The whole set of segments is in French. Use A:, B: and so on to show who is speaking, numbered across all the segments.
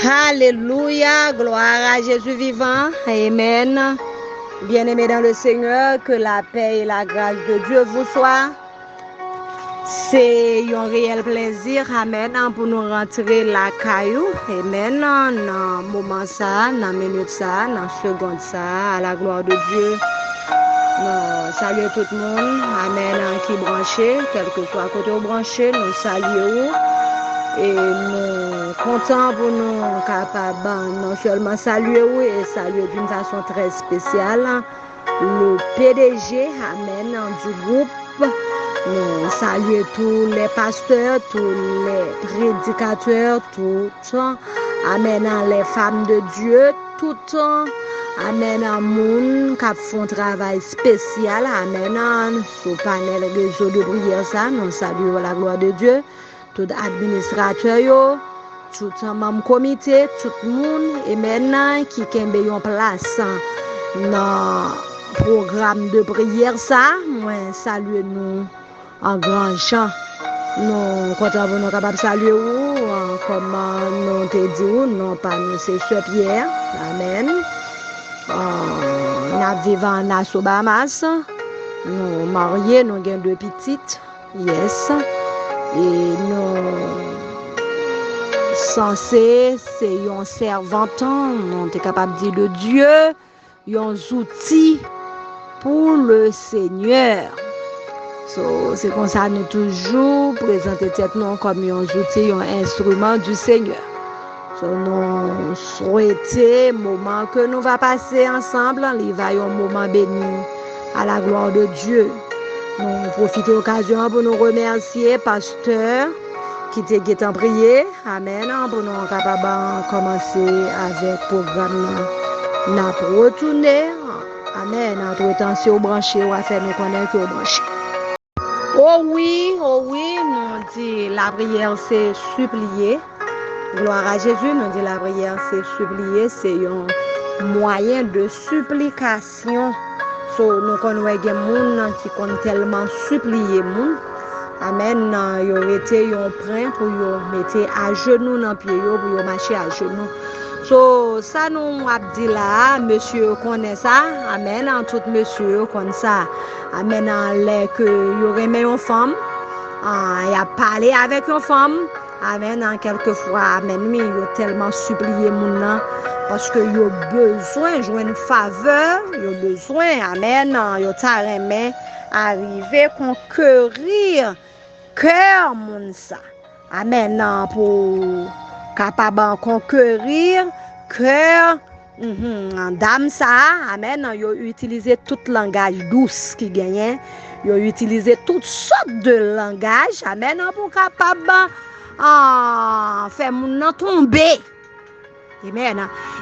A: Alléluia, gloire à Jésus vivant. Amen. Bien-aimés dans le Seigneur, que la paix et la grâce de Dieu vous soient. C'est un réel plaisir, amen, pour nous rentrer la caillou, amen, dans le moment ça, dans la minute ça, dans la seconde ça, à la gloire de Dieu. Salut tout le monde, amen, qui branché, quel que soit côté branché, nous saluons. Et nous comptons pour nous capables non seulement saluer et saluer d'une façon très spéciale le PDG, amen, du groupe. Nous saluons tous les pasteurs, tous les prédicateurs, tout temps, amen, les femmes de Dieu, tout temps, amen, moun qui font un travail spécial, amen, sur le panel réseau de prière, ça, nous saluons la gloire de Dieu. Tout administrateur, tout membre comité, tout le monde, et maintenant qui a en place dans le programme de prière, ça, moi, saluer nous en grand champ. Nous, quand nous sommes capables de saluer, comme nous te dit, non pas nous, c'est ce Pierre, amen. Nous vivons en Nassau Bahamas, nous mariés, nous avons 2 petites, yes. Et nous censés, c'est un servant, on est capable de dire de Dieu, un outil pour le Seigneur. C'est comme ça nous toujours présenter tête nous comme un outil, un instrument du Seigneur. Nous souhaitons moment que nous va passer ensemble, il va y avoir un moment béni à la gloire de Dieu. Nous profitons de l'occasion pour nous remercier, pasteur, qui était en prière. Amen. Pour nous capables de commencer avec le programme. Nous allons retourner. Amen. Entre-temps, si vous branchez, on va faire nous connaître que vous branchez. Oh oui, nous dit la prière, c'est supplier. Gloire à Jésus, nous dit la prière, c'est supplier. C'est un moyen de supplication. Nous connaissons des gens qui ont tellement supplié moun. Amen. Ils ont été prêts pour mettre à genoux dans pied pour marcher à genoux. Ça nous a dit là, monsieur connaît ça. Amen. Tout monsieur connaît ça. Amen. Les que il remet une femme. Il a parlé avec une femme. Amen. Quelquefois, amen. Mais il a tellement supplié moun. Parce que yo besoin de jouer une faveur, yo besoin, amen, yo taremé arriver conquérir cœur moun ça. Amen, pour capable conquérir cœur dame ça, amen, yo utiliser tout langage douce qui gagne, yo utiliser toutes sortes de langage, amen, pour capable faire moun tomber. Amen.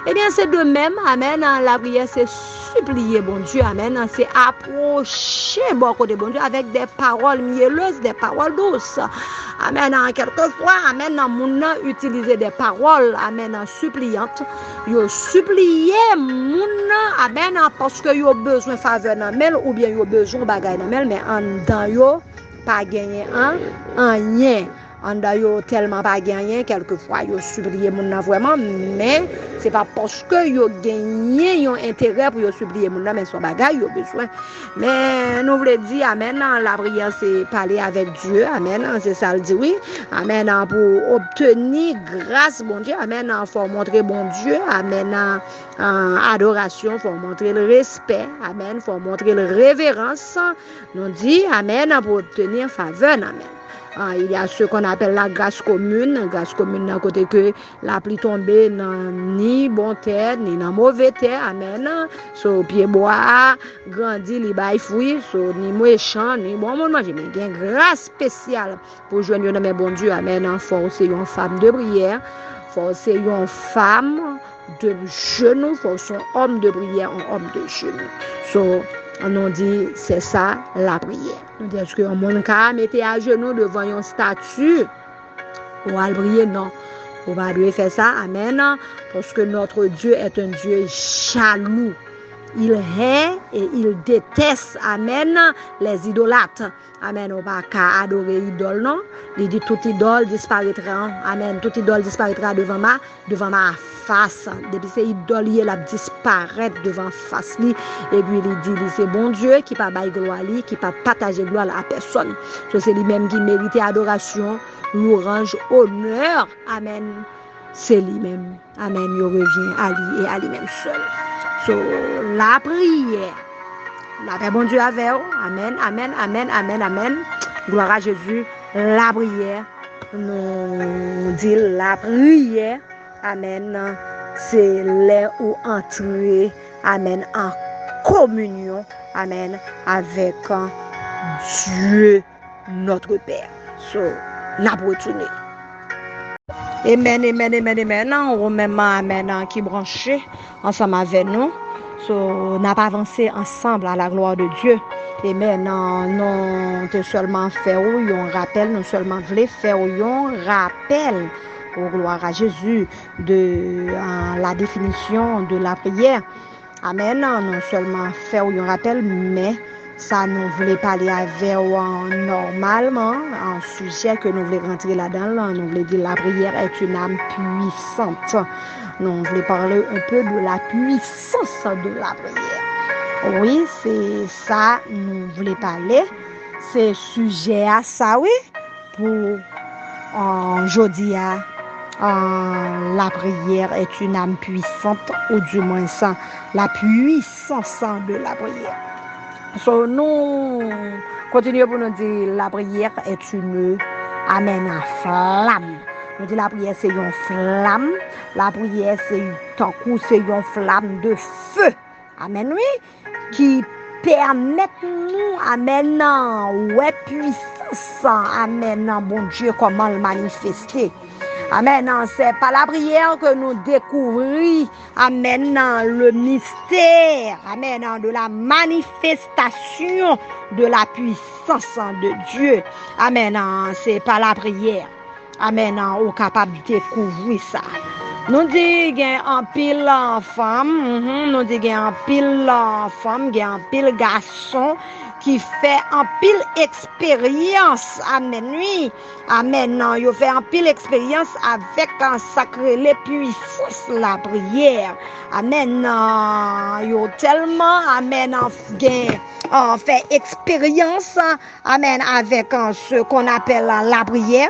A: Eh bien, c'est de même, amen, la prière, c'est supplier, bon Dieu, amen, c'est approcher, bon côté, bon Dieu, avec des paroles mielleuses, des paroles douces. Amen, quelquefois, amen, moun utiliser des paroles, amen, suppliantes. Yo supplier moun, amen, parce que yo besoin faveur dans mel, ou bien yo besoin bagay dans mel, mais en dedans yo, pas gagner rien. On a tellement pas gagné, quelquefois, ils supplié mon vraiment, mais c'est pas parce que ils ont gagné un intérêt pour supplier mon mais son bagage, ils ont besoin. Mais nous voulons dire, amen, la prière, c'est parler avec Dieu, amen, c'est ça le dit, oui, amen, pour obtenir grâce, bon Dieu, amen, il faut montrer bon Dieu, amen, adoration, il faut montrer le respect, amen, il faut montrer la révérence, nous dit, amen, pour obtenir faveur, amen. Il y a ce qu'on appelle la grâce commune d'un côté que la pluie tombée ni bon terre ni dans mauvais terre, amen. Pied bois grandi li bay fruit, ni méchant ni bon monde manger, mais il y a une grâce spéciale pour joindre dans mes bon Dieu, amen. Forcer une femme de prière, forcer une femme de genoux, forcer un homme de prière, un homme de genoux. On dit, c'est ça la prière. On dit, est-ce que mon cas mettez à genoux devant une statue ou à prier? Non. On va lui faire ça, amen. Parce que notre Dieu est un Dieu jaloux. il hait et il déteste, amen, les idolâtres. Amen, on va pas adorer idole, non? Il dit toute idole disparaîtra, amen, toute idole disparaîtra devant ma face. Depuis ces idoles, il a disparaître devant face li. Et puis il dit, c'est bon Dieu qui pas bailler gloire li, qui pas partager gloire à personne. C'est lui-même qui mérite adoration, louange, honneur, amen. C'est lui-même, amen, il revient à lui et à lui-même seul. So, la prière, la paix, bon Dieu avec vous. Amen, amen, amen, amen, amen. Gloire à Jésus. La prière, nous dit la prière, amen, c'est là où entrer, amen, en communion, amen, avec Dieu, notre Père. So, la retourner. Amen, amen, amen, amen. On même amen qui branché ensemble avec nous. So, on a pas avancé ensemble à la gloire de Dieu. Amen. Non, te seulement faire un rappel, non seulement voulez faire un rappel aux gloire à Jésus de la définition de la prière. Amen. Non seulement faire un rappel, mais ça nous voulait parler avec normalement un sujet que nous voulons rentrer là-dedans. Nous voulons dire la prière est une âme puissante. Nous voulons parler un peu de la puissance de la prière. Oui, c'est ça nous voulons parler. C'est sujet à ça, oui, pour aujourd'hui. La prière est une âme puissante, ou du moins ça, la puissance de la prière. So, nous continuons pour nous dire la prière est une amen à flamme. Nous disons la prière c'est une flamme. La prière c'est une flamme de feu. Amen, oui. Qui permet nous, amen, ouais, puissance, amen, bon Dieu, comment le manifester. Amen. C'est par la prière que nous découvrons, amen, le mystère, amen, de la manifestation de la puissance de Dieu. Amen. C'est par la prière, amen, on est capable de découvrir ça. Nous disons en pile femme, nous disons en pile femme, en pile garçon qui fait en pile expérience, amen, oui, amen, il fait en pile expérience avec un sacré les puissances la prière, amen, il tellement, amen, fait expérience, amen, avec ce qu'on appelle la prière.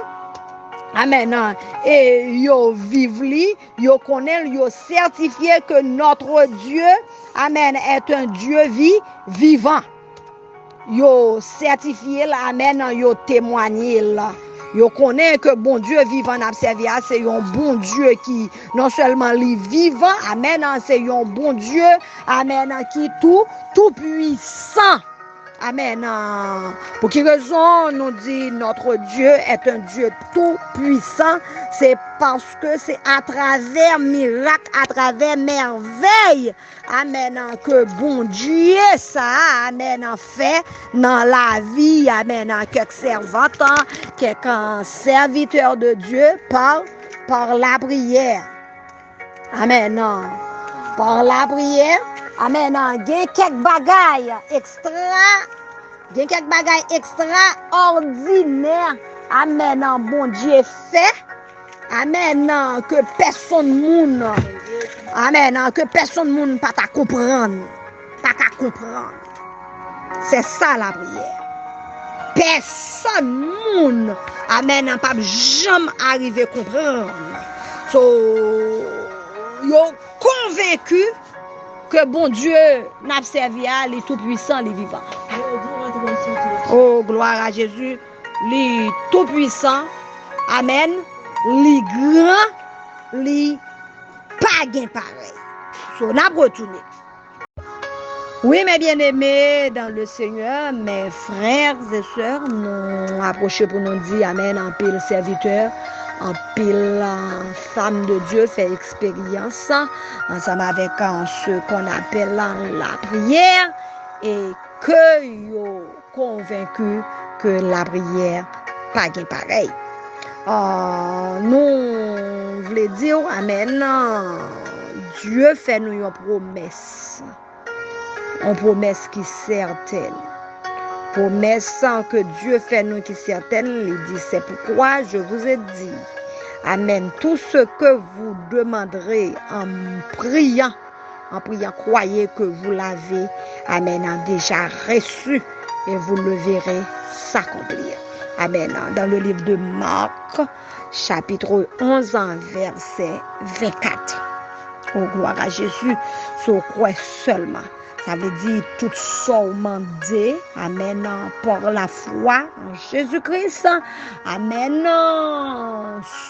A: Amen. Et yo vivli, yo connaît, yo certifié que notre Dieu, amen, est un Dieu vivant. Yo certifié là, amen, yo témoigné là. Yo connaît que bon Dieu vivant n'a servi, c'est un bon Dieu qui non seulement lui vivant, amen, c'est un bon Dieu, amen, qui tout puissant. Amen. Pour quelle raison nous dit notre Dieu est un Dieu tout puissant? C'est parce que c'est à travers miracles, à travers merveilles, amen, que bon Dieu ça, amen, fait dans la vie, amen, quelques servantes, quelques serviteurs de Dieu par la prière. Amen. Par la prière. Amen. Il y a quelques bagailles extraordinaires. Amen. Bon Dieu fait. Amen. Que personne moun. Amen. Que personne moun pas ta comprendre. Pas ta comprendre. C'est ça la prière. Personne moun. Amen. Pas jamais arriver à comprendre. So, yo convaincu que bon Dieu n'a servi à les tout puissant, les vivants. Oh, gloire à Jésus, les tout puissant, amen, les grands, les pas gain pareil. So, n'a retourné. Oui, mes bien-aimés dans le Seigneur, mes frères et sœurs, nous approchons pour nous dire amen en pile serviteur. En pile femme de Dieu fait expérience ensemble avec ce qu'on appelle la prière et que yo convaincu que la prière pas gain pareil. Nous voulons dire amen, Dieu fait nous une promesse. une promesse qui est certaine. Promesse que Dieu fait nous qui est certaine. Il dit, c'est pourquoi je vous ai dit, amen, tout ce que vous demanderez en priant, croyez que vous l'avez, amen, déjà reçu et vous le verrez s'accomplir. Amen. Dans le livre de Marc, chapitre 11, verset 24. Oh, gloire à Jésus, so croit seulement. Ça veut dire tout demandé, amen, par la foi en Jésus-Christ, amen,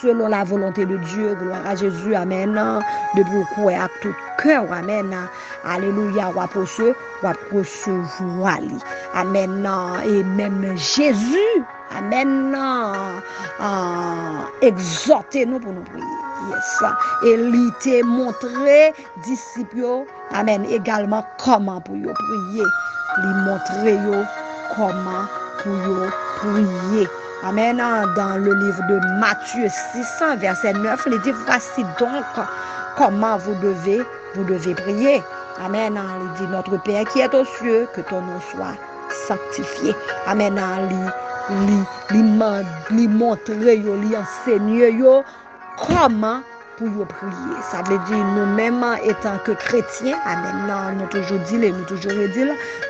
A: selon la volonté de Dieu, gloire à Jésus, amen, de vous croire à tout cœur, amen, alléluia, ou à recevoir, amen, et même Jésus, amen, exhortez-nous pour nous prier. Yes. Et il t'a montré, disciples, amen, également comment pour yo prier. Il montré comment pour prier. Amen. Dans le livre de Matthieu 600, verset 9, il dit, voici donc comment vous devez prier. Amen. Il dit, notre Père qui est aux cieux, que ton nom soit sanctifié. Amen. Il montre, il enseigne comment pour prier. Ça veut dire nous-mêmes étant que chrétiens, amen, nous toujours dit,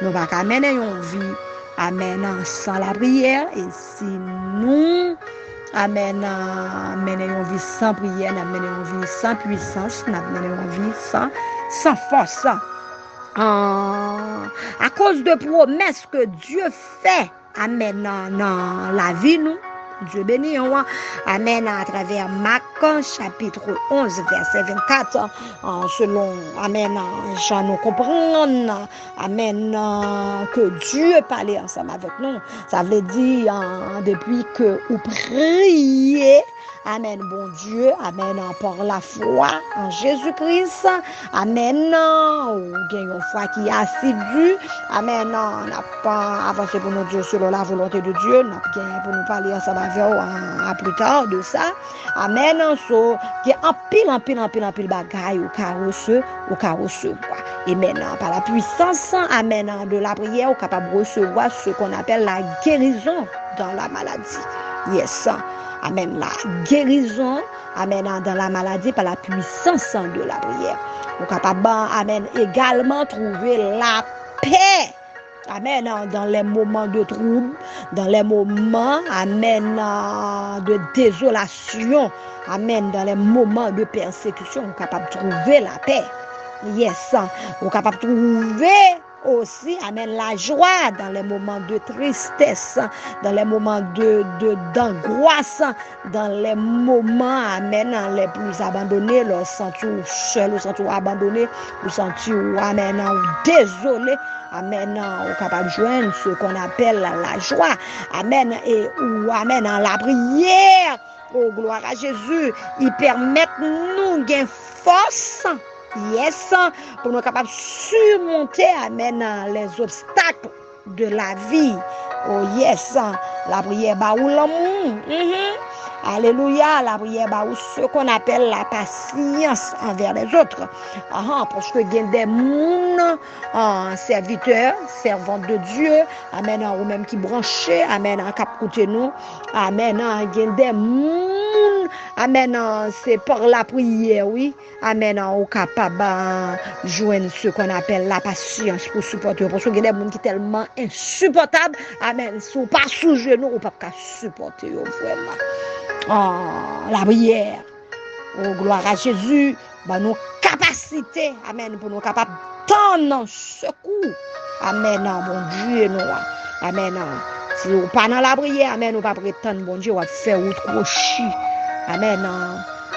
A: nous va pas mener une vie, amen, sans la prière. Et si nous, amen, mener une vie sans prière, nous mener une vie sans puissance, nous mener une vie sans force. À cause de promesses que Dieu fait, amen, dans la vie, nous, Dieu béni, amen, à travers Marc, chapitre 11, verset 24, selon, amen, Jean nous comprendre, amen, que Dieu parlait ensemble avec nous. Ça veut dire, depuis que vous priez, amen, bon Dieu, amen, par la foi en Jésus-Christ, amen, ou gagne une foi qui est assidue, amen, on n'a pas avancé pour nous Dieu selon la volonté de Dieu, on n'a pas gagné pour nous parler ensemble avec à plus tard de ça, amen, so, qui est en pile bagaille au cas recevoir. Et maintenant, par la puissance, amen, de la prière, on est capable de recevoir ce qu'on appelle la guérison dans la maladie. Yes. Amen, la guérison, amen, dans la maladie par la puissance de la prière. Nous sommes capables, amen, également trouver la paix, amen, dans les moments de trouble, dans les moments, amen, de désolation, amen, dans les moments de persécution. Nous sommes capables de trouver la paix. Yes, nous sommes capables de trouver aussi, amen, la joie dans les moments de tristesse, dans les moments d'angoisse, dans les moments, amen, les plus abandonnés, le sentir seul, le sentir abandonné, le sentir, amen, désolé, amen, au capable de joindre ce qu'on appelle la joie, amen, et ou amen, la prière, oh gloire à Jésus, il permet nous gain force. Yes, pour nous capables de surmonter, amen, les obstacles de la vie. Oh yes, la prière ba ou l'amour. Alléluia, la prière ba ou ce qu'on appelle la patience envers les autres. Parce que il y a des monde, serviteurs, servantes de Dieu, amen, ou même qui branchent, amen, en cap côté nous, amen, il y a des monde, amen, c'est par la prière, oui, amen, au capable de joindre ce qu'on appelle la patience pour supporter. Parce que il y a des monde qui sont tellement insupportables, amen, si vous pas sous genou, ou pas supporter vraiment. La prière, oh gloire à Jésus, nos capacités, amen, pour nous capables de secours, amen, bon Dieu, nous, amen, si vous pas dans la prière, amen, nous pas prétendre, bon Dieu, on va faire autre crochi, amen,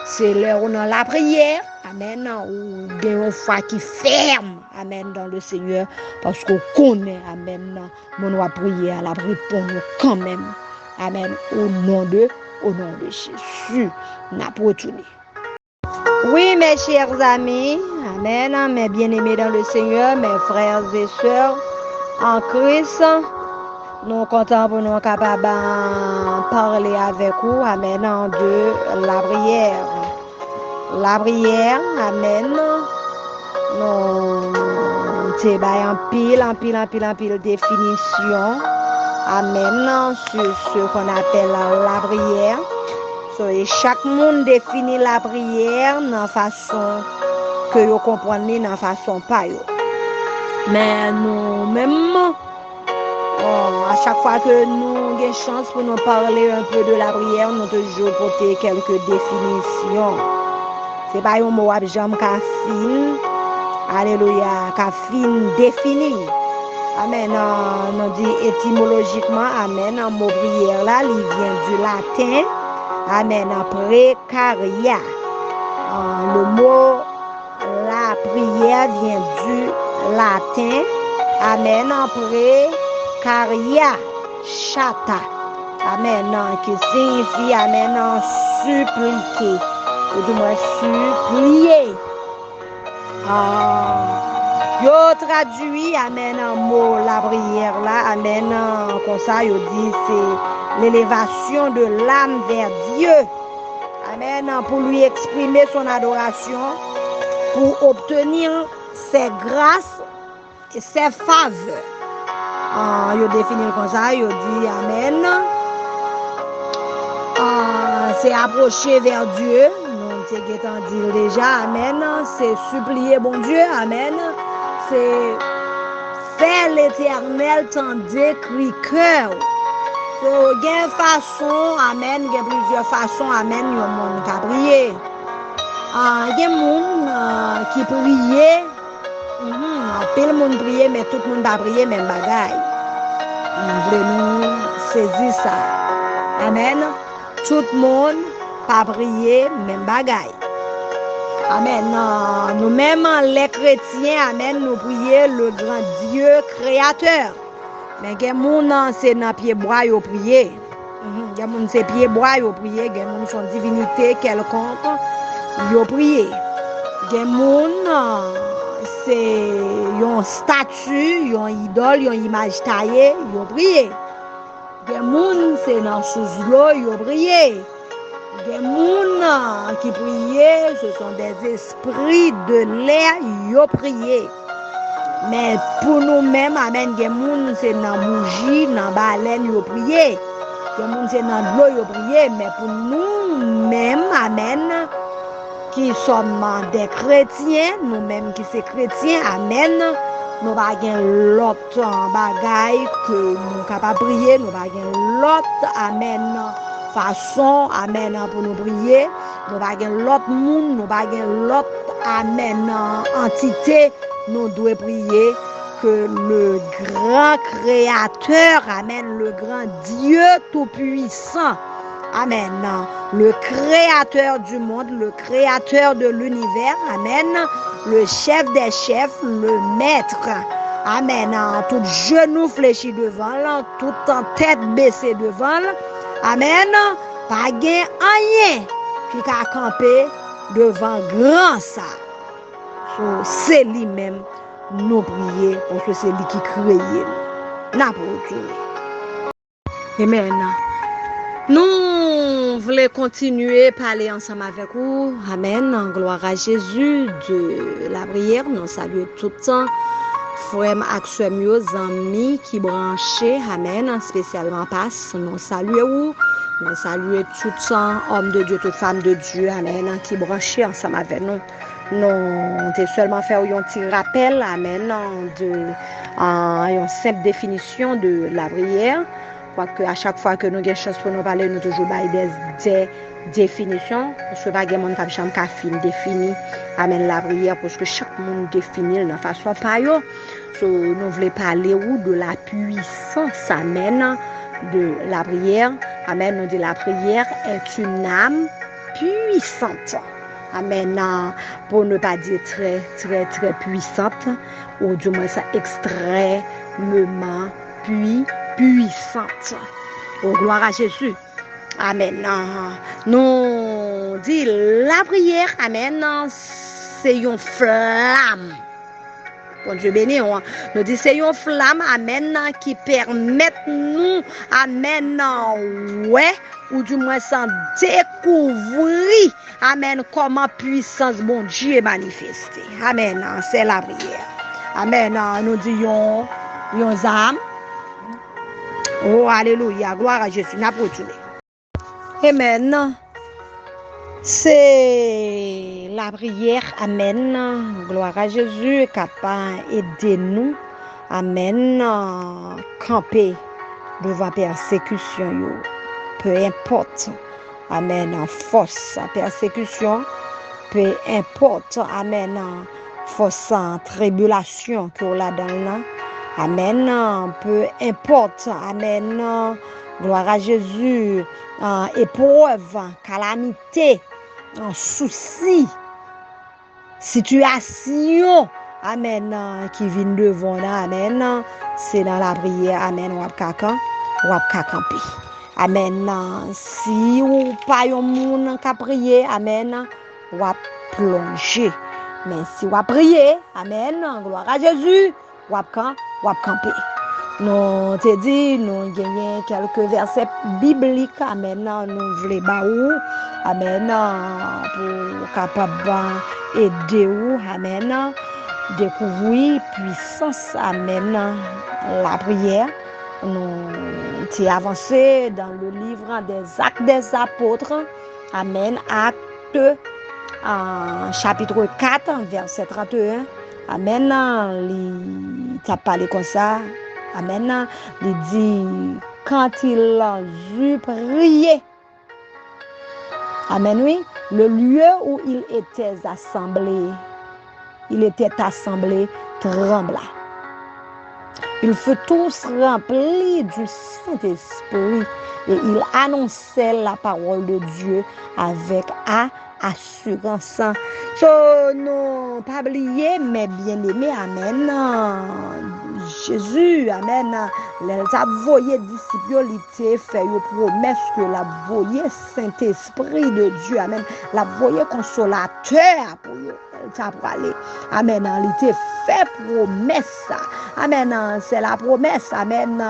A: c'est l'heure dans la prière, amen, ou une foi qui ferme, amen, dans le Seigneur, parce qu'on connaît, amen, mon va prier à la répondre quand même, amen, au nom de Jésus, n'a pas retourné. Oui, mes chers amis, amen, mes bien-aimés dans le Seigneur, mes frères et sœurs en Christ, nous comptons pour nous capables de parler avec vous, amen, de la prière. La prière, amen, nous te bay en pile définition. Amen. Sur ce qu'on appelle la prière. Et chaque monde définit la prière dans façon que vous comprenez, dans façon pas yo. Mais nous-mêmes, à chaque fois que nous avons chance pour nous parler un peu de la prière, nous toujours porter quelques définitions. C'est pas un mot abjam ka fin. Alléluia, ka fin défini. Amen. On dit étymologiquement, amen. Un mot prière là, il vient du latin. Amen. Précaria. Le mot la prière vient du latin. Amen. Précaria. Chata. Amen. Qui signifie, amen, suppliquer. Ou du moins supplier. Yo traduit, amen, en mot la prière là, amen, comme ça, yo dit c'est l'élévation de l'âme vers Dieu. Amen, pour lui exprimer son adoration, pour obtenir ses grâces et ses faveurs. Yo définit comme ça, yo dit, amen, c'est approcher vers Dieu. C'est qu'étant dit déjà, amen, c'est supplier bon Dieu, amen, c'est faire l'éternel tendre cri cœur. Il y a une façon, amen, il y a plusieurs façons, amen, il y a un monde qui a prié. Il y a un monde qui priait, peu le monde priait, mais tout le monde a prié, même bagaille. Nous voulons saisir ça. Amen. Tout le monde pas prier, même bagaille. Amen. Nous-mêmes, les chrétiens, amen, nous prions le grand Dieu créateur. Mais il y a des gens c'est dans pied bois yo prier. Il y a des gens c'est pied bois yo prier, il y a des gens son divinité quelconque yo prier. Il y a des gens c'est une statue, une idole, une image taillée, yo prier. Il y a des gens c'est dans sous l'eau yo prier. Des gens qui prient, ce sont des esprits de l'air, ils prient. Mais pour nous-mêmes, amen, des gens c'est dans bougie, dans baleine, ils prient. Des gens c'est dans l'eau, ils prient. Mais pour nous-mêmes, amen, qui sommes des chrétiens, nous-mêmes qui sommes chrétiens, amen, nous n'avons l'autre bagaille que nous sommes capables de prier, nous n'avons l'autre, amen, façon, amen, pour nous prier. Nous n'avons l'autre monde, nous n'avons l'autre, amen, entité, nous devons prier que le grand créateur, amen, le grand Dieu tout-puissant, amen, le créateur du monde, le créateur de l'univers, amen, le chef des chefs, le maître, amen, tout genou fléchi devant, tout en tête baissée devant, amen, pas gain rien qui a campé devant grand ça. C'est lui-même nous prier parce que c'est lui qui crée. N'importe où. Amen. Nous voulons continuer à parler ensemble avec vous. Amen. Gloire à Jésus de la prière. Nous saluons tout le temps. Frères et amis qui branchés. Amen. Spécialement passe. Nous saluons. Nous saluons tout le temps. Hommes de Dieu, toutes femmes de Dieu. Amen. Qui branchés ensemble avec nous. Nous avons seulement fait un petit rappel. Amen. Une simple définition de la prière. Que à chaque fois que nous avons chance pour nous parler, nous toujours des définitions. Parce que pas de monde qui a fin défini. Amen la prière parce que chaque monde définit de façon pas yo. Nous voulons parler de la puissance, amen, de la prière. Amen, nous dit la prière est une âme puissante. Amen, pour ne pas dire très, très, très puissante, ou du moins ça extrêmement puissante. Oh, gloire à Jésus. Amen. Nous dit la prière, amen, c'est une flamme. Bon Dieu béni, nous dit c'est une flamme, amen, qui permet nous, amen, ouais, ou du moins sans découvrir, amen, comment puissance bon Dieu est manifestée. Amen, c'est la prière. Amen. Nous disons, yon âme. Oh, alléluia. Gloire à Jésus. N'a pas retourné. Amen. C'est la prière. Amen. Gloire à Jésus. Capable d'aider nous. Amen. Camper devant persécution. Yo. Peu importe. Amen. Force persécution. Peu importe. Amen. Force tribulation que là dans là. Amen. Peu importe. Amen. Gloire à Jésus. Épreuve, calamité, souci, situation. Amen. Qui vient devant nous. Amen. C'est dans la prière. Amen. Ou ap camper. Amen. Si ou pas yon moun ka prier. Amen. Ou ap plonger. Mais si ou ap prier. Amen. Gloire à Jésus. Ou ap camper. Nous te dit, nous gagnons quelques versets bibliques. Amen. Nous voulons baou. Amen. Pour capable aider ou. Amen. Découvrir puissance. Amen. La prière. Nous t'y avancé dans le livre des Actes des Apôtres. Amen. Acte chapitre 4, verset 31. Amen. Il t'a parlé comme ça. Amen. Il dit, quand il a vu prier, amen, oui, le lieu où il était assemblé trembla. Ils furent tous remplis du Saint-Esprit et ils annonçaient la parole de Dieu avec assurance. So, non, pas oublier, mais bien aimé, amen. Jésus, amen. Les voyés disciples, il t'a fait une promesse que la voyée Saint-Esprit de Dieu, amen. La voyée consolateur pour eux. Pour aller. Amen. Il t'a fait promesse. Amen. C'est la promesse, amen,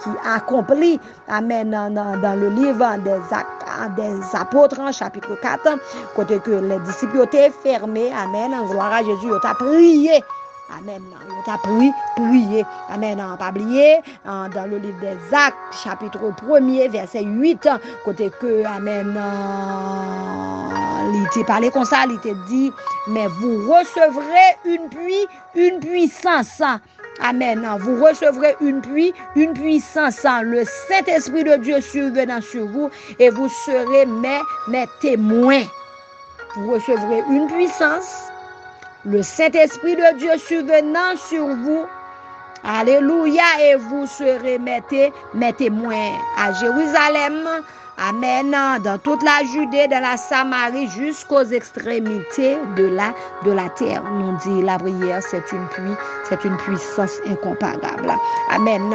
A: qui accomplit, amen, dans le livre des Apôtres, chapitre 4, côté que les disciples étaient fermés, amen. Gloire à Jésus, ils ont prié. Amen. On t'a prié. Amen. Pas oublier dans le livre des Actes, chapitre 1er, verset 8, côté que, amen, il t'a parlé comme ça, il t'a dit, mais vous recevrez une puissance. Amen. Vous recevrez une puissance. Le Saint-Esprit de Dieu survenant sur vous et vous serez mes témoins. Vous recevrez une puissance. Le Saint-Esprit de Dieu survenant sur vous. Alléluia. Et vous serez mes témoins à Jérusalem. Amen. Dans toute la Judée, dans la Samarie, jusqu'aux extrémités de la terre. Nous dit la prière, c'est une puissance incomparable. Amen.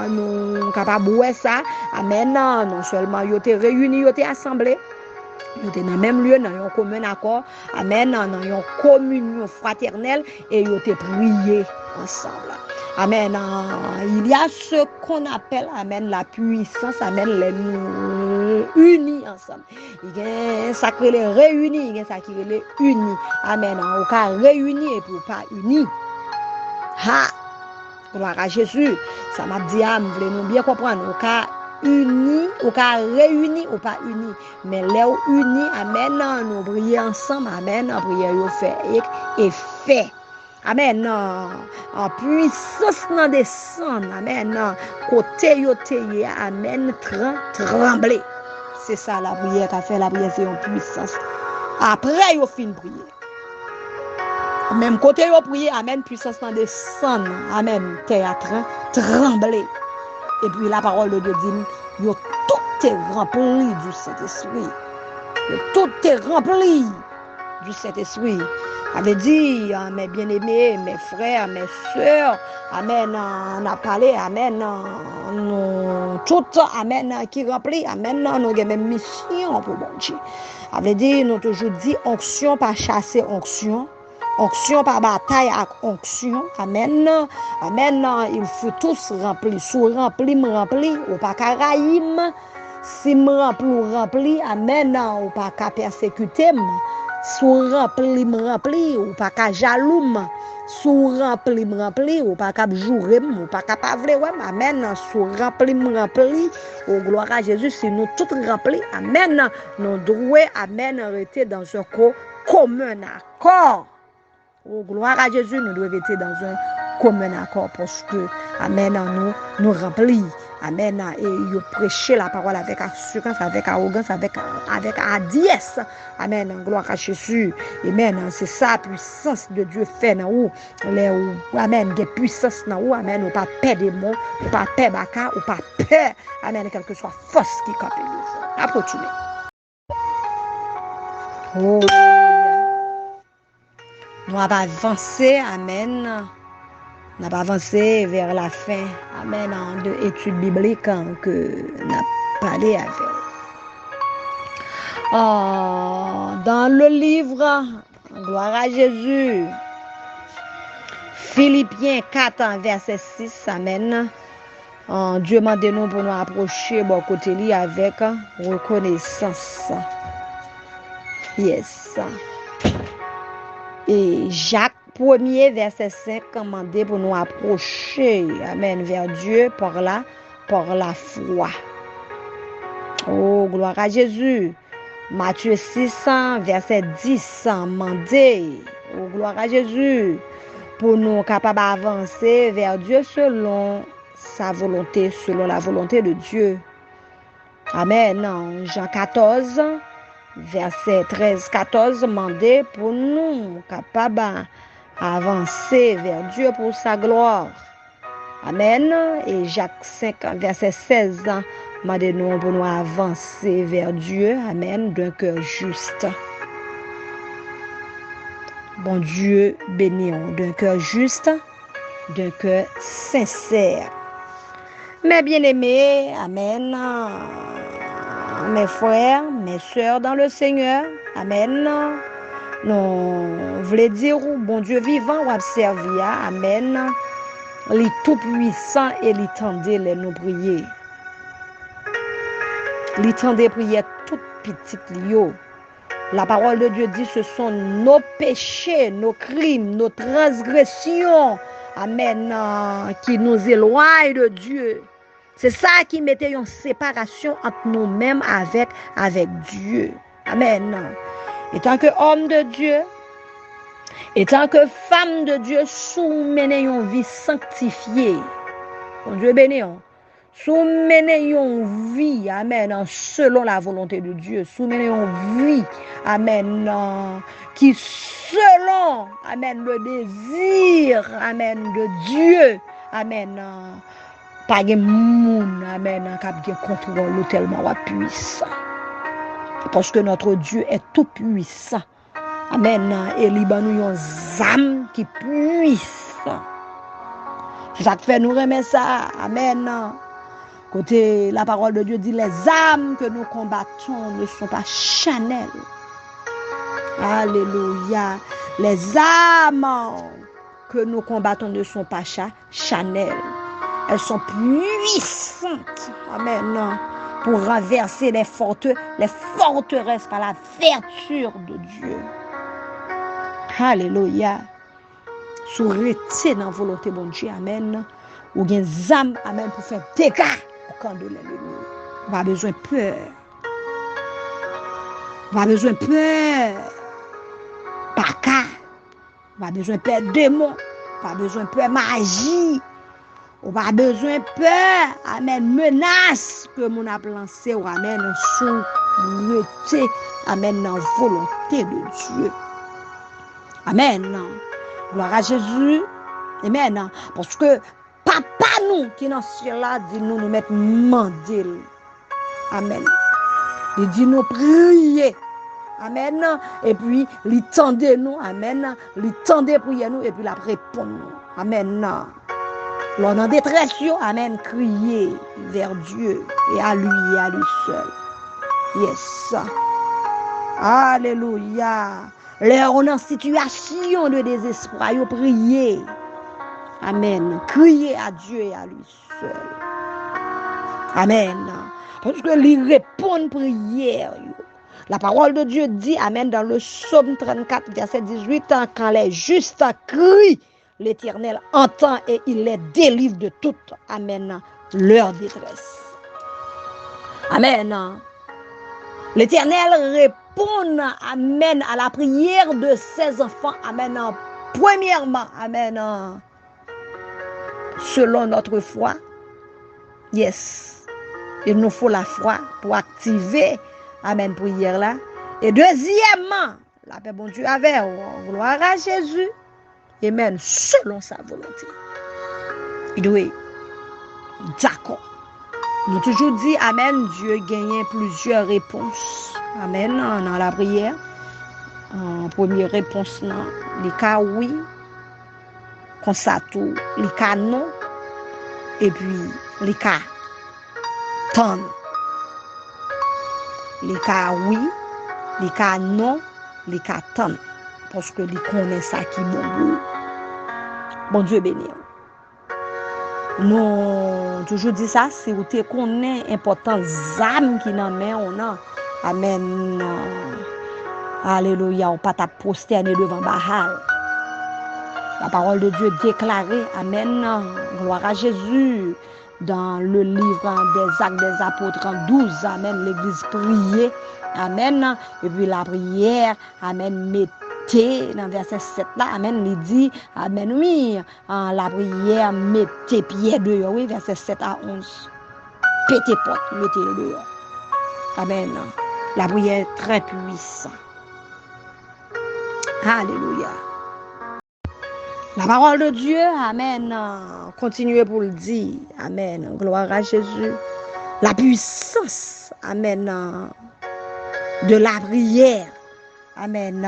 A: Nous sommes capables de voir ça. Amen. Non seulement ils étaient réunis, ils étaient assemblés. Ils étaient dans le même lieu, dans un commun accord. Amen. Dans une communion fraternelle. Et ils étaient priés ensemble. Amen. Il y a ce qu'on appelle, amen, la puissance, amen, les nous unis ensemble. Il y a ça qui les réunit, il y a ça qui les unit. Amen. Au cas réunis et pour pas unis. Ha! Gloire à Jésus. Ça m'a dit, vous voulez nous bien comprendre. Au cas unis, au cas réunis ou pas unis. Mais les unis, amen, nous prions ensemble, amen, nous prions fait et fait. Amen. En puissance dans descend. Amen. Côté yoté, amen, trembler. C'est ça la prière qu'a fait la prière, c'est une puissance. Après, yo fin prier. Même côté yo prier, amen, puissance dans descend. Amen. Théâtre trembler. Et puis la parole de Dieu dit, yo tout est rempli du Saint-Esprit. Tout est rempli du Saint-Esprit. Avait dit, mes bien-aimés, mes frères, mes soeurs, amen, on a parlé, amen, nous tout, amen, qui remplit, amen, nous avons même mission pour bon Dieu. Avait dit, nous toujours dit, onction pas chasser onction. Onction par bataille avec onction. Amen. Amen. Il faut tous remplir. Sous rempli, ou pas caraïm. Si me rempli, amen, ou pas persécuter. Sous rempli, ou pas jaloum. Sou rempli, ou pas cap jouer, ou pas capable, ouais, amen, sou rempli, oh gloire à Jésus, si nous tout remplis, amen, nous devons, amen, rester dans un commun accord. Oh gloire à Jésus, nous devons rester dans un commun accord parce que, amen, nous remplis. Amen. Et il prêcher la parole avec assurance, avec arrogance, avec hardiesse. Amen. Gloire à Jésus. Amen. C'est ça la puissance de Dieu fait dans où. Amen. Des puissance dans où. Amen. Ou pas peur des mots, ou pas peur baka, ou pas peur. Amen. Quelle que soit force qui campe. Apportez. Oh. Nous avons avancé. Amen. On a avancé vers la fin, amen, de l'étude biblique que nous avons parlé avec. Dans le livre, gloire à Jésus, Philippiens 4, verset 6, amen. Dieu m'a demandé nous pour nous approcher bon côté lui avec reconnaissance. Yes. Et Jacques 1er, verset 5, commandé pour nous approcher, amen, vers Dieu par la foi. Oh, gloire à Jésus. Matthieu 6, verset 10, mandé, oh, gloire à Jésus, pour nous capables d'avancer vers Dieu selon sa volonté, selon la volonté de Dieu. Amen. Jean 14, verset 13-14, mandé pour nous capables avancer vers Dieu pour sa gloire. Amen. Et Jacques 5, verset 16, demandez-nous pour nous avancer vers Dieu. Amen. D'un cœur juste. Bon Dieu, bénis-nous d'un cœur juste, d'un cœur sincère. Mes bien-aimés, amen. Mes frères, mes sœurs dans le Seigneur, amen. Nous voulons dire, bon Dieu vivant, ou observer, amen. Il est tout puissant et il tendait les nous prier. Il tendait prier toute petite lio. La parole de Dieu dit, ce sont nos péchés, nos crimes, nos transgressions, amen, qui nous éloignent de Dieu. C'est ça qui mettait une séparation entre nous-mêmes avec Dieu. Amen. Et tant que homme de Dieu, et tant que femme de Dieu, soumenez une vie sanctifiée. Bon Dieu béni. Soumenez une vie, amen, selon la volonté de Dieu. Soumenez une vie, amen, qui selon, amen, le désir, amen, de Dieu, amen, pas de monde, amen, qui contrôle tellement puissant. Parce que notre Dieu est tout puissant. Amen. Et il a nous une âme qui puissant. Ça fait nous remettre ça. Amen. Côté la parole de Dieu dit, les âmes que nous combattons ne sont pas charnelles. Alléluia. Les âmes que nous combattons ne sont pas charnelles. Elles sont puissantes. Amen. Pour renverser les forteresses par la vertu de Dieu. Alléluia. Sous rester dans la volonté de Dieu. Amen. Ou bien âme, amen, pour faire dégâts au camp de l'ennemi. On a besoin de peur. On a besoin de peur. Baka. On a besoin de peur démon. On a besoin de peur magie. On a besoin de peur. Amen. Menace que mon a lancé. Amen. Sous rester. Amen. Dans la volonté de Dieu. Amen. Gloire à Jésus. Amen. Parce que papa nous qui dans ce ciel-là dit nous mettre mandil. Amen. Il dit nous prier. Amen. Et puis il tendait nous. Amen. Il tendait prier nous et puis il répond nous. Amen. L'on en détresse, amen, crier vers Dieu et à lui seul. Yes. Alléluia. Là on est en situation de désespoir, prier. Amen. Crier à Dieu et à lui seul. Amen. Parce que lui répond prière. La parole de Dieu dit, amen, dans le psaume 34, verset 18, quand les justes crient, l'Éternel entend et il les délivre de toute, amen, leur détresse. Amen. L'Éternel répond, amen, à la prière de ses enfants, amen. Premièrement, amen, selon notre foi. Yes. Il nous faut la foi pour activer, amen, prière là. Et deuxièmement, la paix bon Dieu avec, gloire à Jésus, amen, selon sa volonté. Il doit être d'accord. Nous toujours dit, amen, Dieu gagne plusieurs réponses. Amen, dans la prière. En première réponse, non, les cas oui, comme ça tout, les cas non, et puis les cas tant. Les cas oui, les cas non, les cas tant. Parce que les connaissent ça qui bon. Bon Dieu béni. Nous toujours dit ça, c'est où tu connais important âme qui dans main on a. Amen. Alléluia, on pas ta prosterner devant Baal. La parole de Dieu déclarée, amen. Gloire à Jésus. Dans le livre des Actes des Apôtres en 12, amen. L'église priait, amen. Et puis la prière, amen, mettez, dans verset 7 là, amen, il dit, amen, oui, la prière, mettez pieds dehors, oui, verset 7 à 11. Pétez porte, mettez-le dehors. Amen. La prière est très puissante. Alléluia. La parole de Dieu, amen, continuez pour le dire, amen, gloire à Jésus. La puissance, amen, de la prière, amen,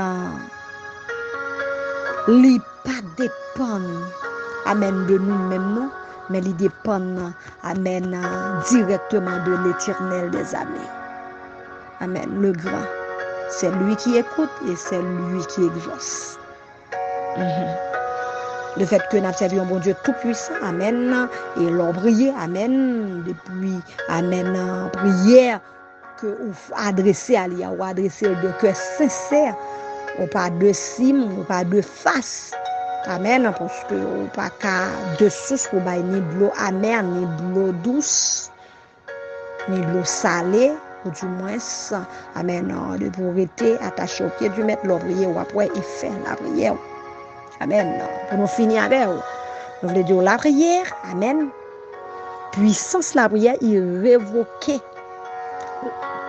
A: il pas dépend, amen, de nous-mêmes, non, mais il dépend, amen, directement de l'Éternel des armées. Amen, le grand, c'est lui qui écoute et c'est lui qui exauce. Le fait que nous servons un bon Dieu tout-puissant, amen, et l'on brille, amen, depuis, amen, prière que vous adressez à lui, ou adressez de cœur sincère, ou pas de cime, ou pas de face, amen, parce que ou pas qu'à de source pour bailler ni de l'eau amère, ni de l'eau douce, ni de l'eau salée, ou du moins, amen, de pour être attaché au pied du maître, l'on brille, ou après il fait la prière. Amen. Pour nous finir avec, nous voulons dire la prière, amen. Puissance la prière, irrévoquée.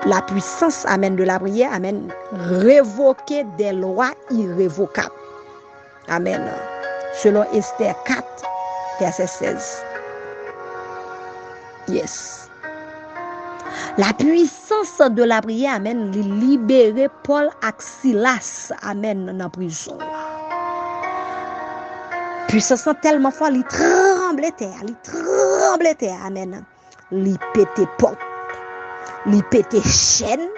A: La puissance, amen, de la prière, amen, révoquer des lois irrévocables. Amen. Selon Esther 4, verset 16. Yes. La puissance de la prière, amen, libérer Paul et Silas, amen, dans la prison. Puissance tellement fort, il tremble terre, amen. Il pète porte, il pète chaîne,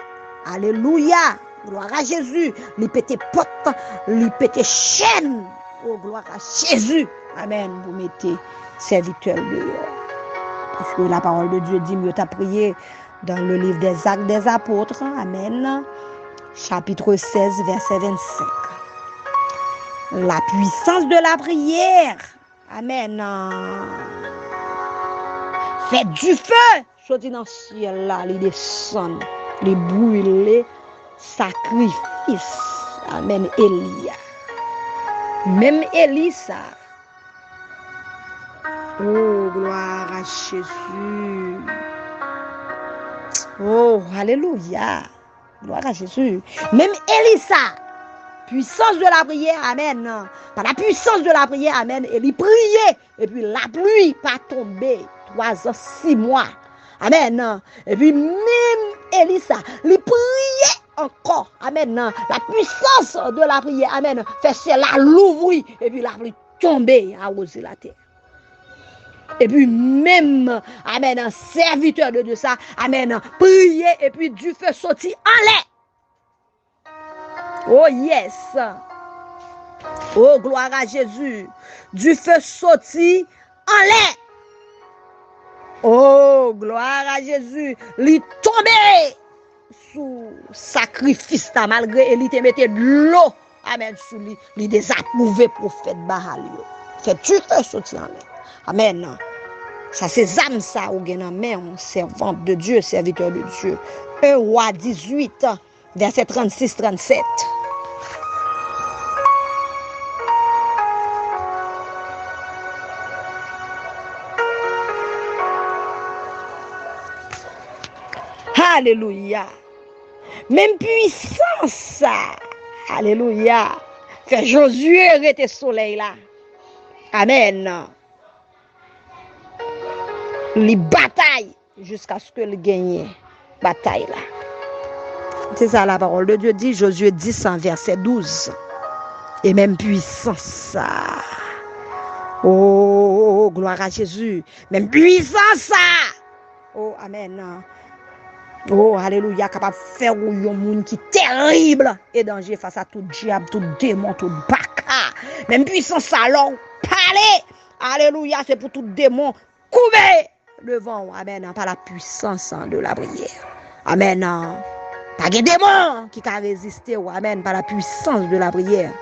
A: alléluia, gloire à Jésus. Il pète porte, il pète chaîne, oh gloire à Jésus, amen. Vous mettez serviteur dehors. Parce que la parole de Dieu dit, mieux t'as prié dans le livre des Actes des Apôtres, amen, chapitre 16, verset 25. La puissance de la prière, amen, fait du feu, sorti dans le ciel là, les descend, les brûler, sacrifice, amen, Élia. Même Élisa, oh, gloire à Jésus, oh, alléluia, gloire à Jésus, même Élisa, puissance de la prière, amen. Par la puissance de la prière, amen. Et il priait. Et puis la pluie pas tombée 3 ans, 6 mois. Amen. Et puis même Élisa, il priait encore. Amen. La puissance de la prière, amen. Fait cela l'ouvrir. Et puis la pluie tombée, arroser la terre. Et puis même, amen, un serviteur de Dieu ça, amen, prier et puis du feu sorti en l'air. Oh yes. Oh gloire à Jésus. Du feu sorti en l'air. Oh gloire à Jésus. Il tombé sous sacrifice malgré il te mettait de l'eau. Amen. Sous lui désapprouvé prophète Baal. Fait tu fais sortir en l'air. Amen. Ça, c'est âme, ça, ou gen nan men, servante de Dieu, serviteur de Dieu. 1 Roi 18, verset 36-37. Alléluia. Même puissance, ça. Alléluia. Fait Josué arrêter soleil là. Amen. Les batailles jusqu'à ce que le gagne. Bataille là. C'est ça la parole de Dieu dit, Josué 10 en verset 12. Et même puissance, ça. Oh, gloire à Jésus. Même puissance, ça. Oh, amen. Oh, alléluia, capable de faire un monde qui est terrible et danger face à tout diable, tout démon, tout baka. Même puissance, ça, alors, parler. Alléluia, c'est pour tout démon. Couver devant, amen, par la puissance de la prière. Amen. Pas de démon qui a résisté, amen, par la puissance de la prière.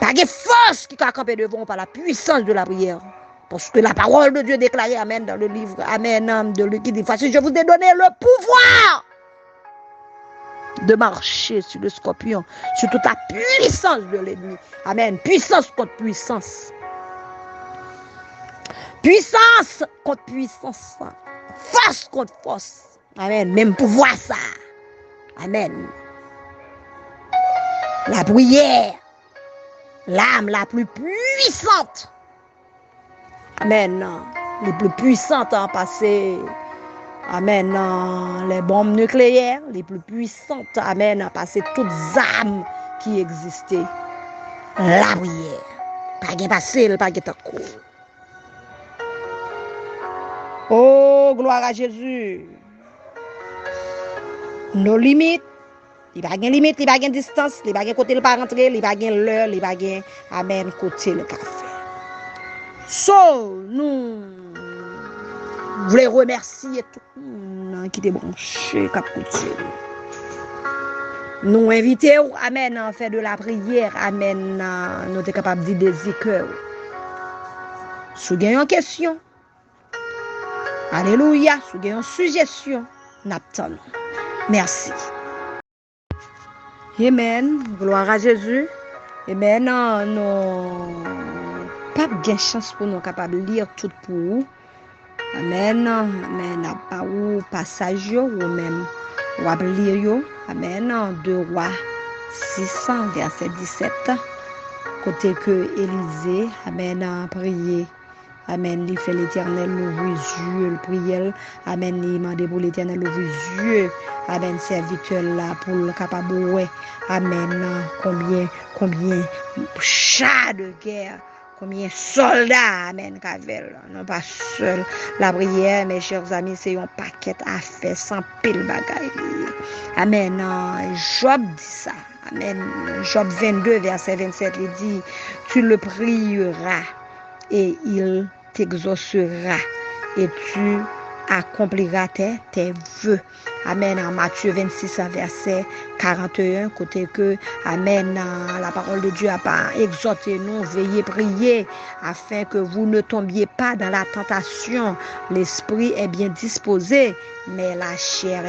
A: Pas de force qui a campé devant par la puissance de la prière. Parce que la parole de Dieu déclarée, amen, dans le livre, amen, de qui dit, je vous ai donné le pouvoir de marcher sur le scorpion, sur toute la puissance de l'ennemi. Amen. Puissance contre puissance. Puissance contre puissance. Force contre force. Amen. Même pouvoir ça. Amen. La prière, l'âme la plus puissante. Amen. Les plus puissantes en passé. Amen. Les bombes nucléaires, les plus puissantes. Amen. En passé toutes âmes qui existaient. La prière. Pas de passer, pas de cours. Oh, gloire à Jésus. Nos limites. Il n'y a pas de limite, il n'y a pas de distance, il n'y a pas de côté, il n'y a pas de rentrer, il n'y a pas de l'heure, il n'y a pas de amen, côté le café. So, nous voulons remercier tout le monde qui est branché, qui a écouté. Nous invitons, amen, à faire de la prière, amen, nous sommes capables de dire des écoeurs. Si vous avez une question, alléluia, si vous avez une suggestion, n'attendons. Merci. Amen, gloire à Jésus. Amen, nous pas de chance pour nous capables de lire tout pour vous. Amen, amen, pas ou passage ou même ou lire. Amen, 2 Rois 600 verset 17. Côté que Élisée, amen, a prié. Amen, il fait l'Éternel l'ouvrir les yeux, le prière. Amen, il m'a demandé pour l'Éternel l'ouvrir les yeux. Amen, serviteur là pour le capable. Amen, combien chats de guerre, combien soldats, amen, qu'avec, non pas seul. La prière, mes chers amis, c'est un paquet à faire sans pile bagaille. Amen, Job dit ça. Amen, Job 22, verset 27, il dit, tu le prieras et il t'exaucera et tu accompliras tes vœux. Amen. En Matthieu 26, verset 41, côté que, amen, la parole de Dieu a pas exhorté nous, veillez, prier, afin que vous ne tombiez pas dans la tentation. L'esprit est bien disposé, mais la chair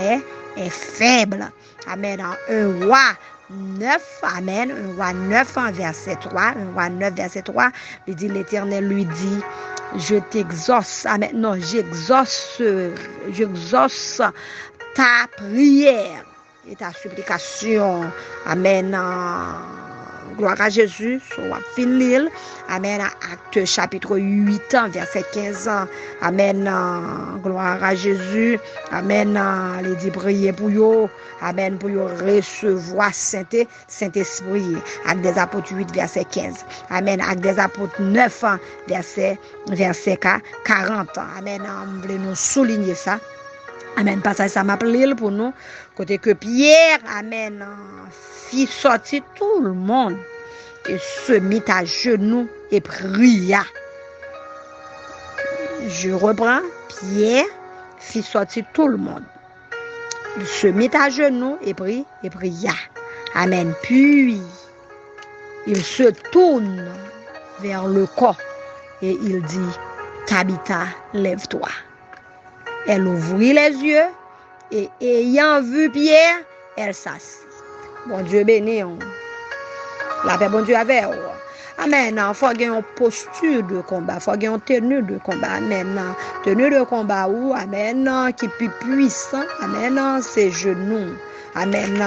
A: est faible. Amen. En 1 Roi 9, amen, 1 Roi 9, verset 3, 1 Roi 9, verset 3, il dit, l'Éternel lui dit, je t'exauce, amen, non, j'exauce ta prière et ta supplication, amen, gloire à Jésus, soit finir, amen, Acte chapitre 8, verset 15, amen, gloire à Jésus, amen, il dit prier pour eux, amen, pour recevoir Saint-Esprit, Acte des Apôtres 8, verset 15, amen, Acte des Apôtres 9, verset 40, amen, on voulait nous souligner ça. Amen, passage ça m'appelle pour nous. Côté que Pierre, amen, fit sortir tout le monde et se mit à genoux et pria. Je reprends, Pierre fit sortir tout le monde. Il se mit à genoux et pria. Amen. Puis, il se tourne vers le corps. Et il dit, Tabitha, lève-toi. Elle ouvrit les yeux et ayant vu Pierre, elle s'assit. Bon Dieu béni, la paix bon Dieu avec. Amen. Il faut avoir une posture de combat, il faut avoir une tenue de combat. Amen. Tenue de combat où, amen, qui est plus puissant. Amen, c'est genoux. Amen.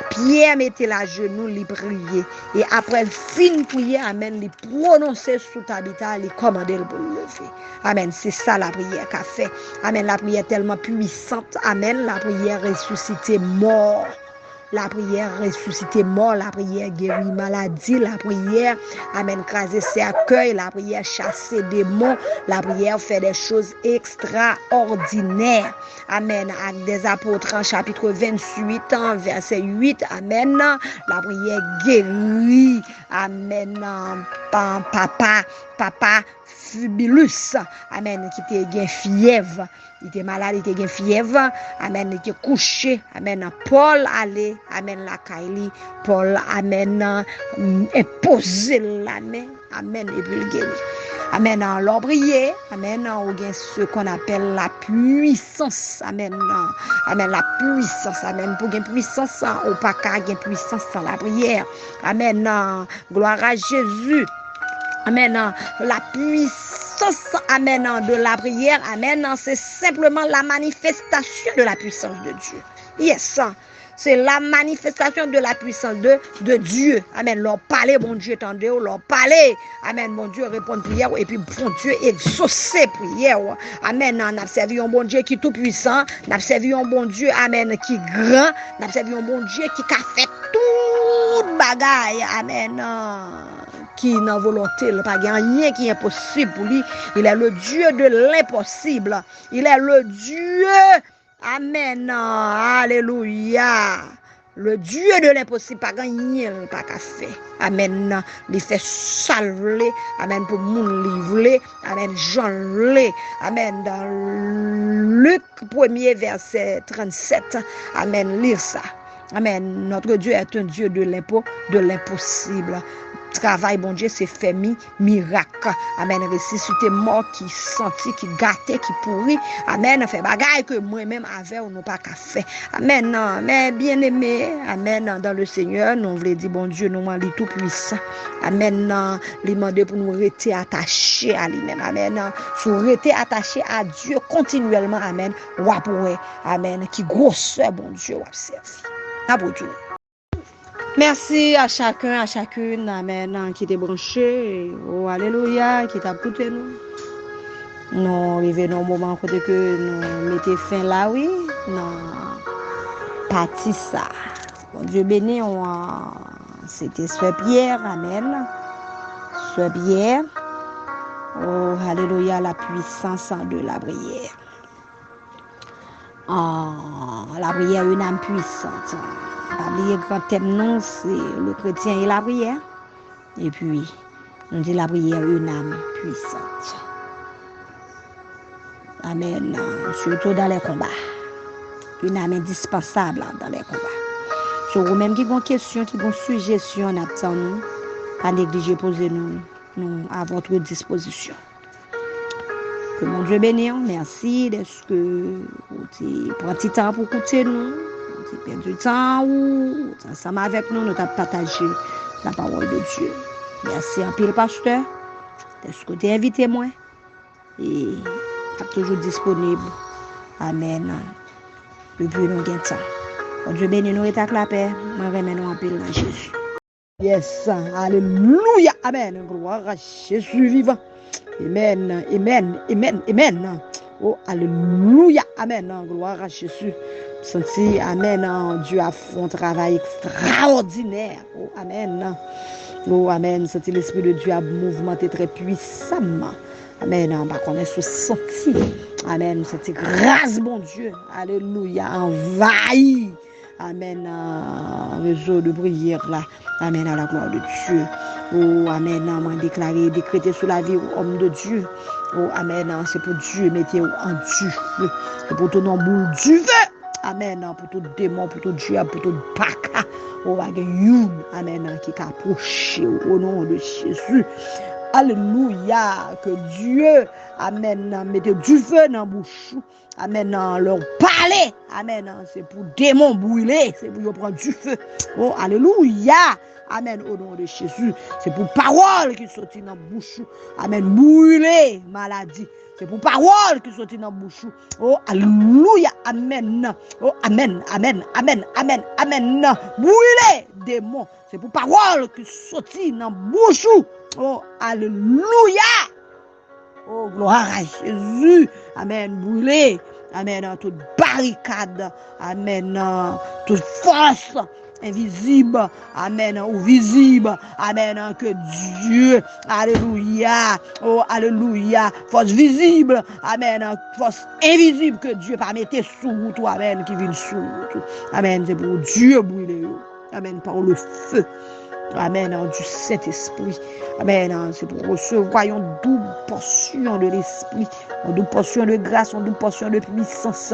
A: Pierre mettait la genou, il priait. Et après le fin prière, amen, il prononçait sous Tabitha, il commandait pour le lever. Amen. C'est ça la prière qu'a fait. Amen. La prière tellement puissante. Amen. La prière ressuscité mort. La prière ressusciter mort, la prière guérir maladie, la prière, amen, craser cercueil, la prière chasser démons, la prière fait des choses extraordinaires. Amen. Actes des apôtres en chapitre 28, verset 8, amen. La prière guérit, amen. Papa Fubilus, amen, qui était fièvre. Il était malade, il était fièvre. Amen. Il était couché. Amen. Paul allait. Amen. La Kaili. Paul. Amen. Imposer la main. Amen. Et puis il guérit. Amen. Alors prier. Amen. On a ce qu'on appelle la puissance. Amen. Amen. La puissance. Amen. Pour gagner puissance, on pas qu'à gagner puissance sans la prière. Amen. Gloire à Jésus. Amen. La puissance. Amen, de la prière, amen, c'est simplement la manifestation de la puissance de Dieu. Yes, c'est la manifestation de la puissance de Dieu. Amen, leur parler, bon Dieu, attendez, leur parler, amen, bon Dieu, répondre prière, et puis bon Dieu, exaucer prière. Amen, on a servi un bon Dieu qui est tout puissant, on a servi un bon Dieu, amen, qui est grand, on a servi un bon Dieu qui a fait tout bagaille, amen. Qui n'a volonté, pas rien qui est impossible pour lui. Il est le Dieu de l'impossible. Il est le Dieu, amen, alléluia. Le Dieu de l'impossible, pas gagner, pas qu'à faire. Amen. Il fait salver, amen, pour moun livrer, amen, Jean le, amen, dans Luc 1er, verset 37, amen, lire ça. Amen. Notre Dieu est un Dieu de l'impossible. Travail, bon Dieu, c'est fait miracle. Amen. Ressuscité mort qui senti, qui gâté, qui pourri. Amen. Fait bagaille que moi-même avec ou non pas qu'à faire. Amen. Mais bien aimé, amen. Dans le Seigneur, nous voulons dire, bon Dieu, nous sommes tout puissant. Amen. Lui demander pour nous rester attachés à lui-même. Amen. Si nous rester attachés à Dieu continuellement. Amen. Amen. Qui grosseur, bon Dieu, observe. Merci à chacun, à chacune, amen, qui était branché. Oh, alléluia, qui t'a écouté nous. Nous arrivons au moment côté que nous mettons fin là, oui. Non, parti ça. Bon Dieu béni, c'était Sœur Pierre, amen. Sœur Pierre. Oh, alléluia, la puissance de la prière. La prière est une âme puissante. Le grand thème, non, c'est le chrétien et la prière. Et puis, on dit la prière est une âme puissante. Amen. Surtout dans les combats. Une âme indispensable dans les combats. Sur vous-même qui ont question, qui ont suggestion, nous, pas négliger, posez-nous à votre disposition. Que mon Dieu bénisse, merci d'être que vous prenez du temps pour écouter nous. Vous perdu du temps ou ensemble avec nous, nous avons partagé la parole de Dieu. Merci en pile, pasteur. Est-ce que tu es invité, moi? Et toujours disponible. Amen. Depuis nous avons temps. Bon Dieu bénisse nous et ta clapée. Moi, remets nous en pile dans Jésus. Yes. Alléluia. Amen. Gloire à Jésus vivant. Amen. Amen. Amen. Amen. Oh, alléluia. Amen. Gloire à Jésus. Senti, amen, Dieu a fait un travail extraordinaire. Oh, amen. Oh, amen. Senti, l'Esprit de Dieu a mouvementé très puissamment. Amen. Par contre, on se senti. Amen. Senti grâce, bon Dieu. Alléluia. Envahi. Amen. Réseau de prière là. Amen. À la gloire de Dieu. Oh, amen. Moi, déclaré, décrété sur la vie, homme de Dieu. Oh, amen. C'est pour Dieu, mettez en du feu. C'est pour ton nom boule du feu. Amen. Pour tout démon, pour tout diable, pour tout baka. Oh, amen. Qui approche au nom de Jésus. Alléluia. Que Dieu, amen, mette du feu dans la bouche. Amen, leur parler. Amen. C'est pour démons brûler. C'est pour prendre du feu. Oh, alléluia. Amen. Au nom de Jésus. C'est pour parole qui sortit dans la bouche. Amen. Brûler maladie. C'est pour parole qui sortit dans la bouche. Oh, alléluia. Amen. Oh, amen. Amen. Amen. Amen. Amen. Brûler démons. C'est pour parole qui sortit dans la bouche. Oh, alléluia. Oh, gloire à Jésus. Amen. Brûler. Amen. Toute barricade. Amen. Toute force invisible. Amen. Ou visible. Amen. Que Dieu. Alléluia. Oh, alléluia. Force visible. Amen. Force invisible que Dieu pas mettre sous toi. Amen. Qui vient sous toi. Amen. C'est pour Dieu brûler. Amen. Par le feu. Amen, du Saint-Esprit. Amen, c'est pour recevoir une double portion de l'Esprit, une double portion de grâce, une double portion de puissance,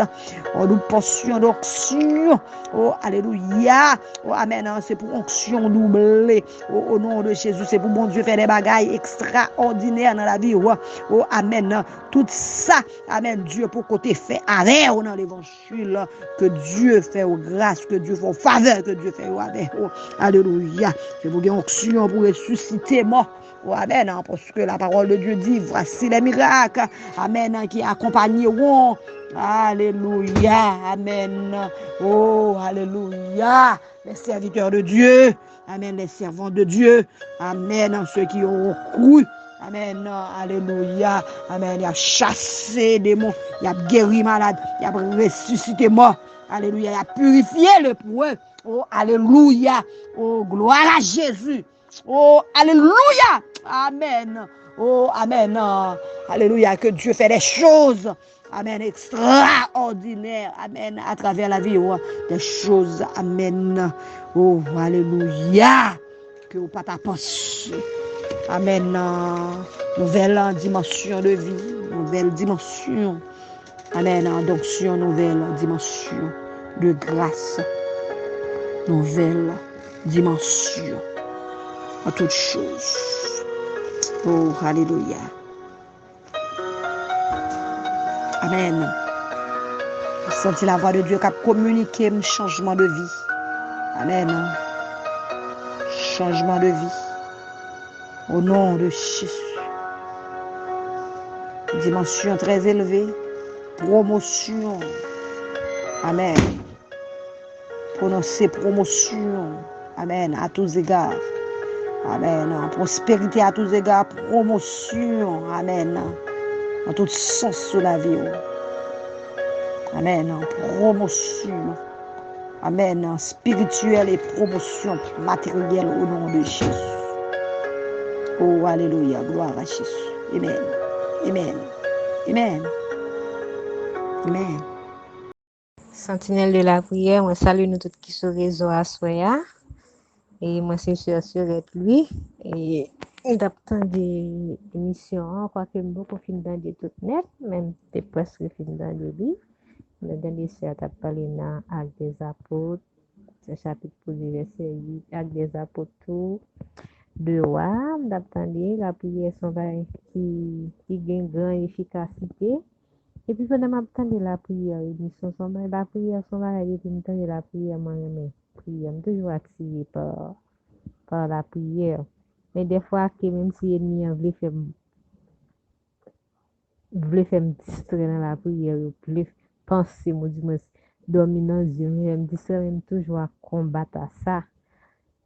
A: une double portion d'onction. Oh, alléluia. Oh, amen, c'est pour onction doublée. Oh, au nom de Jésus, c'est pour bon Dieu faire des bagailles extraordinaires dans la vie. Oh, amen. Tout ça, amen, Dieu pour côté fait avec dans l'évangile, que Dieu fait aux grâces, que Dieu fait aux faveurs, que Dieu fait aux avec. Oh, alléluia. C'est pour une onction pour ressusciter mort. Oh, amen. Parce que la parole de Dieu dit, voici les miracles. Amen. Qui accompagneront. Alléluia. Amen. Oh, alléluia. Les serviteurs de Dieu. Amen. Les servants de Dieu. Amen. Ceux qui ont cru. Amen. Alléluia. Amen. Il a chassé des démons. Il a guéri malade. Il a ressuscité mort. Alléluia. Il a purifié le pour eux. Oh, alléluia. Oh, gloire à Jésus. Oh, alléluia. Amen. Oh, amen. Alléluia. Que Dieu fait des choses. Amen. Extraordinaires. Amen. À travers la vie. Oh, des choses. Amen. Oh, alléluia. Que vous pas penser. Amen. Nouvelle dimension de vie. Nouvelle dimension. Amen. Donc, sur nouvelle dimension de grâce. Nouvelle dimension à toutes choses. Oh, alléluia. Amen. Vous sentez la voix de Dieu qui a communiqué un changement de vie. Amen. Changement de vie. Au nom de Jésus. Dimension très élevée. Promotion. Amen. Prononcer promotion. Amen. À tous égards. Amen. Prospérité à tous égards. Promotion. Amen. En tout sens sur la vie. Amen. Promotion. Amen. Spirituelle et promotion matérielle au nom de Jésus. Oh, alléluia. Gloire à Jésus. Amen. Amen. Amen. Amen.
B: Sentinelle de la prière, moi salue nous tous qui sont réseau à Soya. Et moi c'est sûr être lui. Et d'après des émissions, quoi que beaucoup film dans des tout net, même des presque film dans des livres. Mais dans les sœurs, tu as parlé dans Actes des Apôtres, c'est chapitre pour les versets 8, Actes des Apôtres tout. De roi, d'attendre la prière son qui gagne grande efficacité. Et puis pendant m'attendre la prière, la prière son et puis m'attendre la prière moi-même. Prière, toujours attiré par la prière. Mais des fois que même si l'ennemi voulait faire me distraire dans la prière, voulait penser, moi du moins dominant Dieu, mais me distraire même toujours à combattre à ça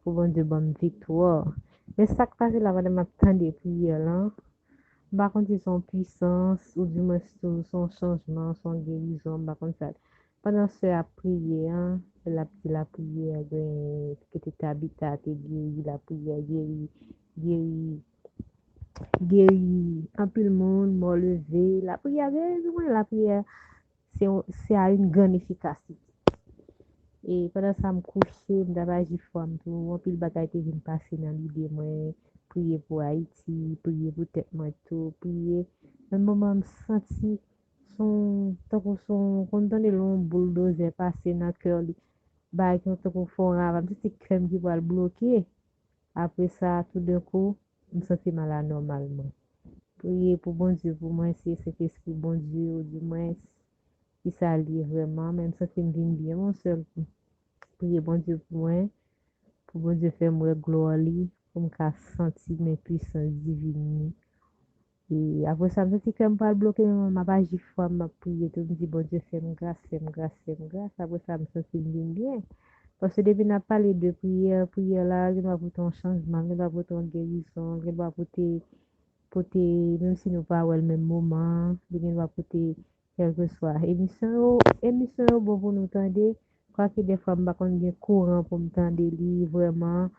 B: pour bon de bonne victoire. Mais ça qui passe là, pendant m'attendre la prière là. Par contre, son puissance, ou du moins son changement, son guérison, par contre, ça. Pendant ce la prière, la prière, qui était habitat, guéri, la prière, guéri, un peu le monde, m'a levé. La prière, c'est à une grande efficacité. Et pendant ça, me coucher, me d'abord j'y forme tout, un peu le bagage qui vient passer dans l'idée, moi. Prier pour Haïti, prier pour tête moi tout, prier. Un moment me senti son content de long bulldozer passer dans cœur li. Bah quand on fond là, petit crème qui va le bloquer. Après ça tout d'un coup, me sentir mal anormalement. Prier pour bon Dieu pour moi, c'est cet esprit bon Dieu, ou du moins, qui s'allie vraiment, même si je me bien, mon seul. Prier bon Dieu pour bon Dieu faire moi gloire, pour me sentir mes puissances divines. Et après ça, je me dis que je ne pas bloquer, je ne pas agir fort, je prier, je me dis bon Dieu, fais-moi grâce, fais-moi grâce, fais-moi grâce. Après ça, je me sens bien. Parce que depuis qu'on a parlé de prière là, il va pour ton changement, il va pour ton guérison, il va pour même si nous pas le même moment, il va pour quel que soit. Émission, bon pour nous entendre, quoi que des fois, je ne pas courant pour me tendre vraiment,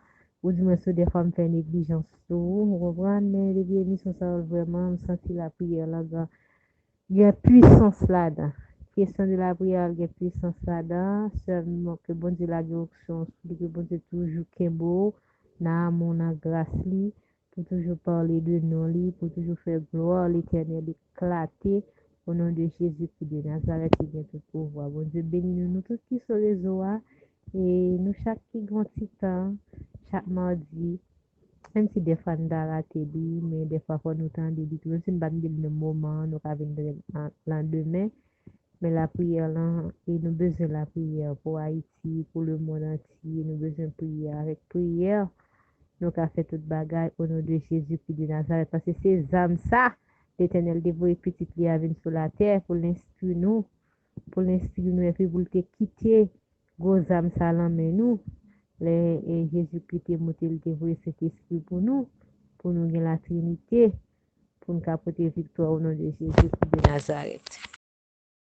B: ou du moins, des fois, je fais négligence. Vous comprenez, mais les émissions, ça vraiment, me sentir la prière là, il y a puissance là-dedans. Question de la prière, il y a puissance là-dedans. Seulement que bon Dieu la direction, que bon Dieu toujours beau, na mon grâce li, pour toujours parler de nous, pour toujours faire gloire l'éternel éclater au nom de Jésus qui de Nazareth qui vient tout pouvoir. Bon Dieu bénis nous tous qui sur les eaux et nous chaque grand temps, chaque mardi. Même si des fois nous avons raté, mais des fois nous avons dit que même si nous avons le moment, nous avons le lendemain, mais la prière là, et nous avons besoin de la prière pour Haïti, pour le monde entier, nous avons besoin de prière. Avec prière, nous avons fait toute bagaille au nom de Jésus qui de Nazareth. Parce que ces âmes, ça, l'éternel dévoué petit qui a sur la terre pour l'instruire nous, et puis pour le quitter, gros âmes, ça l'emmène nous. Et Jésus-Christ est monté, il dévoué cet esprit pour nous gagner la Trinité, pour nous apporter victoire au nom de Jésus de Nazareth.